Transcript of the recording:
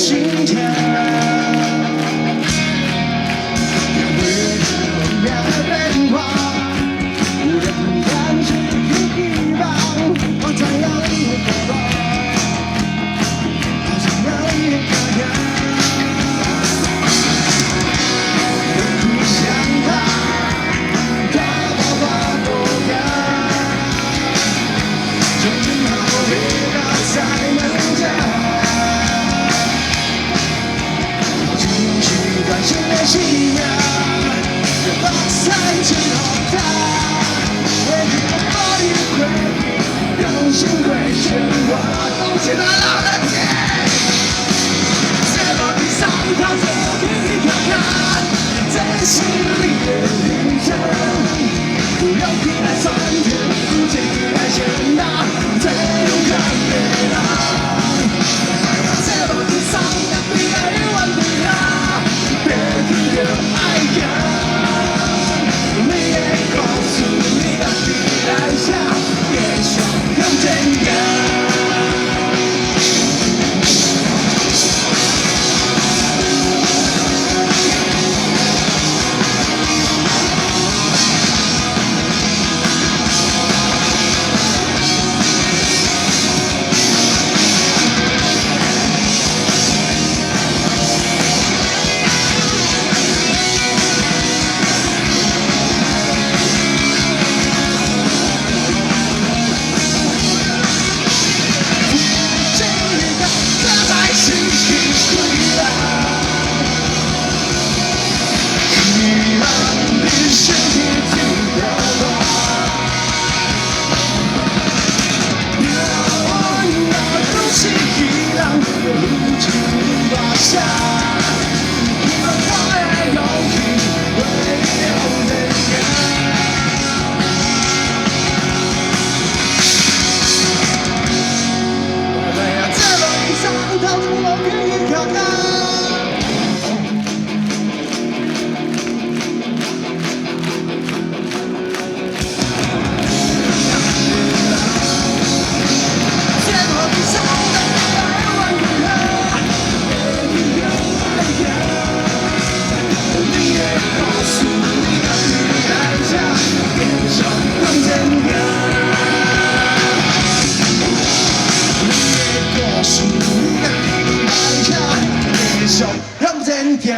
心跳。也会有变化，无人感觉有希望，我才要一个过往，好想要一个人，有苦想他，他把话不讲，就只好回答才能讲。短信的信仰，把才知道他，为你的话语回应，用心会牵挂，都是他老的天。在楼梯上，他走给你看看，在心里的旅程，不要替代酸甜，不介意来显大，最勇敢的他。在楼梯上，你爱玩的他。别提的爱呀，你也告诉你的地来下，别想要怎样。让人家